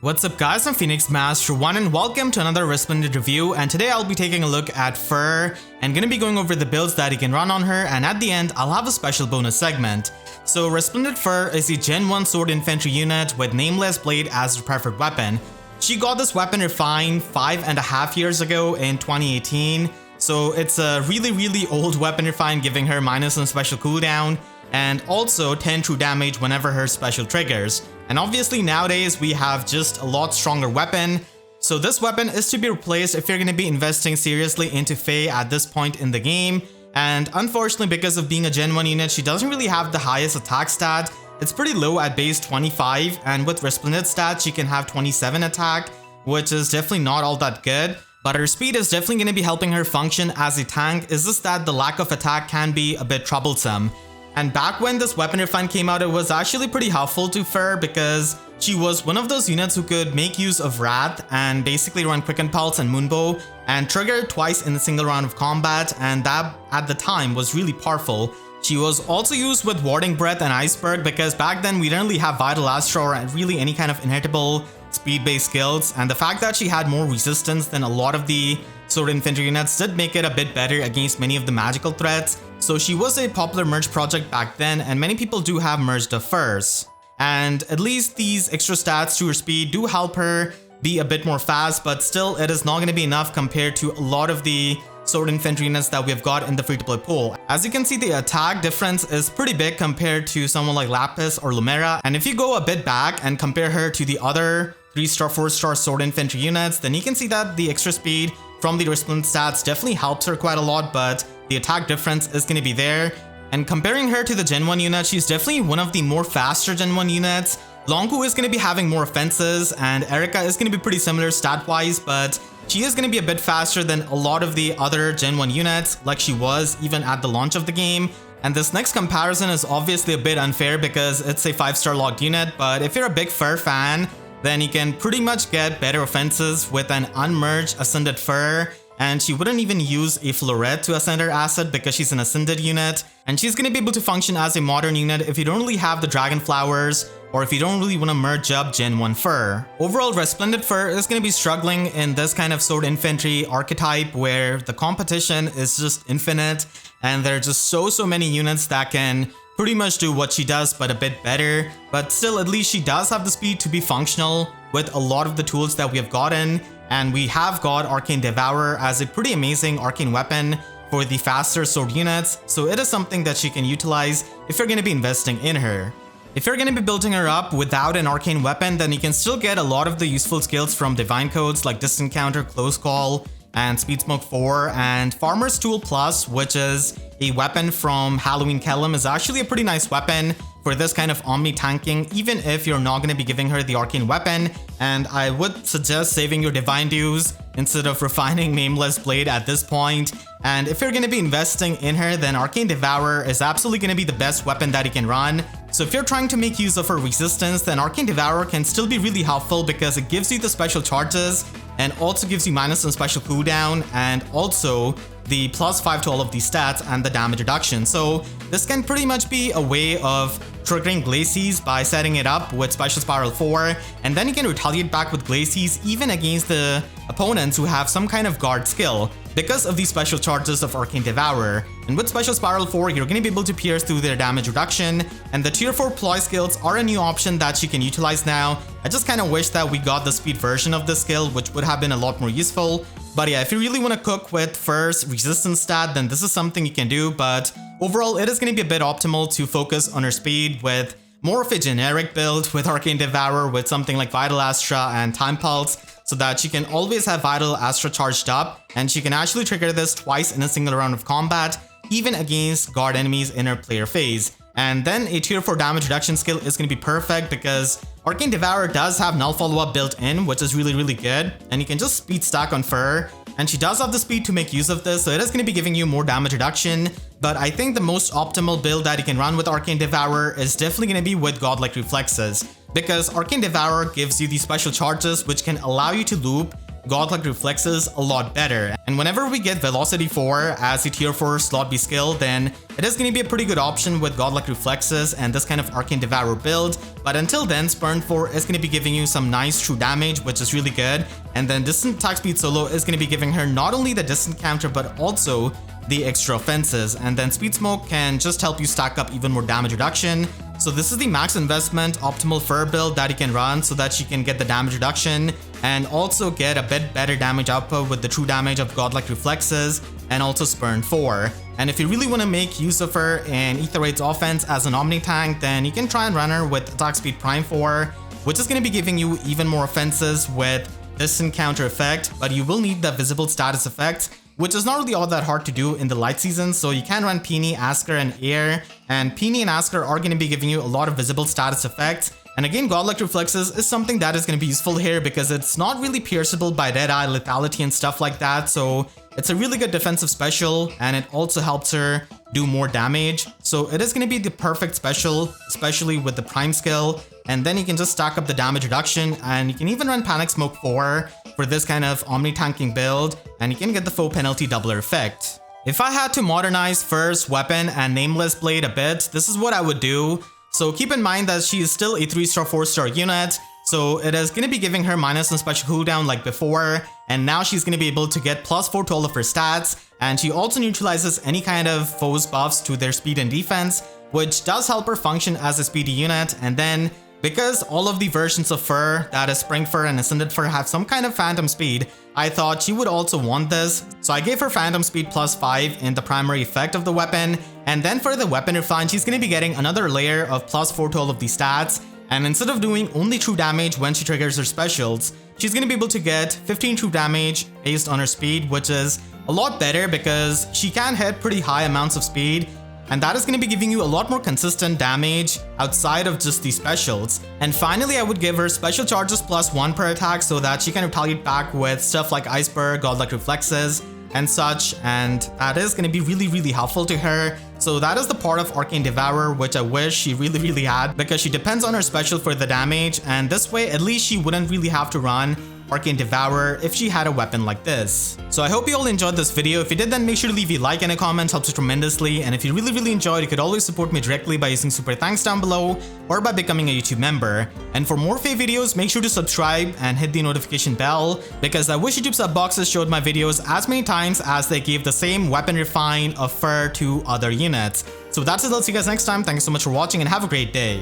What's up guys, I'm Phoenix Master 1 and welcome to another Resplendent review, and today I'll be taking a look at Fir and gonna be going over the builds that you can run on her, and at the end I'll have a special bonus segment. So Resplendent Fir is a Gen 1 sword infantry unit with Nameless Blade as her preferred weapon. She got this weapon refined 5.5 years ago in 2018, so it's a really old weapon refined, giving her minus on special cooldown and also 10 true damage whenever her special triggers. And obviously nowadays we have just a lot stronger weapon, so this weapon is to be replaced if you're going to be investing seriously into Fae at this point in the game. And unfortunately, because of being a Gen 1 unit, she doesn't really have the highest attack stat. It's pretty low at base 25, and with Resplendent stats she can have 27 attack, which is definitely not all that good. But her speed is definitely going to be helping her function as a tank. It's just that the lack of attack can be a bit troublesome. And back when this weapon refine came out, it was actually pretty helpful to Fir because she was one of those units who could make use of Wrath and basically run Quicken Pulse and Moonbow and trigger twice in a single round of combat, and that at the time was really powerful. She was also used with Warding Breath and Iceberg because back then we didn't really have Vital Astra or really any kind of inhittable speed-based skills, and the fact that she had more resistance than a lot of the sword infantry units did make it a bit better against many of the magical threats. So she was a popular merge project back then, and many people do have merged the Firs. And at least these extra stats to her speed do help her be a bit more fast, but still it is not going to be enough compared to a lot of the sword infantry units that we've got in the free-to-play pool. As you can see, the attack difference is pretty big compared to someone like Lapis or Lumera, and if you go a bit back and compare her to the other 3-star, 4-star sword infantry units, then you can see that the extra speed from the Resplendent stats definitely helps her quite a lot, but the attack difference is going to be there. And comparing her to the Gen 1 unit, she's definitely one of the more faster Gen 1 units. Longku is going to be having more offenses, and Erica is going to be pretty similar stat-wise, but she is going to be a bit faster than a lot of the other Gen 1 units, like she was even at the launch of the game. And this next comparison is obviously a bit unfair because it's a 5-star locked unit, but if you're a big Fir fan, then you can pretty much get better offenses with an unmerged Ascended Fir, and she wouldn't even use a Floret to ascend her asset because she's an Ascended unit, and she's going to be able to function as a modern unit if you don't really have the Dragon Flowers or if you don't really want to merge up Gen 1 Fir. Overall, Resplendent Fir is going to be struggling in this kind of sword infantry archetype where the competition is just infinite and there are just so many units that can pretty much do what she does but a bit better. But still, at least she does have the speed to be functional with a lot of the tools that we have gotten, and we have got Arcane Devourer as a pretty amazing arcane weapon for the faster sword units, so it is something that she can utilize if you're going to be investing in her. If you're going to be building her up without an arcane weapon, then you can still get a lot of the useful skills from Divine Codes like Distant Counter, Close Call, and Speed Smoke 4, and Farmer's Tool Plus, which is a weapon from Halloween Kellum, is actually a pretty nice weapon for this kind of omni tanking, even if you're not going to be giving her the arcane weapon. And I would suggest saving your divine dues instead of refining Nameless Blade at this point. And if you're going to be investing in her, then Arcane Devourer is absolutely going to be the best weapon that you can run. So if you're trying to make use of her resistance, then Arcane Devourer can still be really helpful because it gives you the special charges and also gives you minus on special cooldown and also the +5 to all of these stats and the damage reduction. So this can pretty much be a way of triggering Glacies by setting it up with Special Spiral 4, and then you can retaliate back with Glacies even against the opponents who have some kind of guard skill because of these special charges of Arcane Devourer. And with Special Spiral 4, you're going to be able to pierce through their damage reduction, and the tier 4 ploy skills are a new option that you can utilize now. I just kind of wish that we got the speed version of this skill, which would have been a lot more useful. But yeah, if you really want to cook with Fir's resistance stat, then this is something you can do, but overall it is going to be a bit optimal to focus on her speed with more of a generic build with Arcane Devourer with something like Vital Astra and Time Pulse, so that she can always have Vital Astra charged up, and she can actually trigger this twice in a single round of combat, even against guard enemies in her player phase. And then a tier 4 damage reduction skill is going to be perfect because Arcane Devourer does have null follow-up built in, which is really good, and you can just speed stack on Fir, and she does have the speed to make use of this, so it is going to be giving you more damage reduction. But I think the most optimal build that you can run with Arcane Devourer is definitely going to be with Godlike Reflexes, because Arcane Devourer gives you these special charges which can allow you to loop Godlike Reflexes a lot better. And whenever we get Velocity 4 as the tier 4 slot B skill, then it is going to be a pretty good option with Godlike Reflexes and this kind of Arcane Devourer build. But until then, Spurn 4 is going to be giving you some nice true damage, which is really good. And then Distant Attack Speed Solo is going to be giving her not only the distant counter but also the extra offenses. And then Speed Smoke can just help you stack up even more damage reduction. So this is the max investment optimal Fir build that you can run so that you can get the damage reduction and also get a bit better damage output with the true damage of Godlike Reflexes and also Spurn 4. And if you really want to make use of her in Aetherite's offense as an Omni tank, then you can try and run her with Attack Speed Prime 4, which is going to be giving you even more offenses with distant counter effect, but you will need the visible status effect, which is not really all that hard to do in the light season. So you can run Peony, Asker, and Air, and Peony and Asker are going to be giving you a lot of visible status effects. And again, Godlike Reflexes is something that is going to be useful here because it's not really pierceable by Deadeye, Lethality, and stuff like that. So it's a really good defensive special, and it also helps her do more damage. So it is going to be the perfect special, especially with the Prime skill. And then you can just stack up the damage reduction, and you can even run Panic Smoke 4 for this kind of Omni tanking build, and you can get the foe penalty doubler effect. If I had to modernize Fir's weapon and Nameless Blade a bit, this is what I would do. So keep in mind that she is still a 3-star 4-star unit, so it is going to be giving her minus on special cooldown like before, and now she's going to be able to get +4 to all of her stats, and she also neutralizes any kind of foes buffs to their speed and defense, which does help her function as a speedy unit. And then because all of the versions of Fir, that is Spring Fir and Ascended Fir, have some kind of phantom speed, I thought she would also want this. So I gave her phantom speed +5 in the primary effect of the weapon. And then for the weapon refine, she's going to be getting another layer of +4 to all of the stats. And instead of doing only true damage when she triggers her specials, she's going to be able to get 15 true damage based on her speed, which is a lot better because she can hit pretty high amounts of speed. And that is going to be giving you a lot more consistent damage outside of just the specials. And finally, I would give her special charges +1 per attack so that she can retaliate back with stuff like Iceberg, Godlike Reflexes, and such. And that is going to be really helpful to her. So that is the part of Arcane Devourer which I wish she really had, because she depends on her special for the damage, and this way at least she wouldn't really have to run Arcane Devourer if she had a weapon like this. So I hope you all enjoyed this video. If you did, then make sure to leave a like and a comment, helps you tremendously. And if you really enjoyed, you could always support me directly by using super thanks down below or by becoming a YouTube member. And for more Fae videos, make sure to subscribe and hit the notification bell, because I wish YouTube sub boxes showed my videos as many times as they gave the same weapon refine of Fir to other units. So that's it. I'll see you guys next time. Thank you so much for watching and have a great day.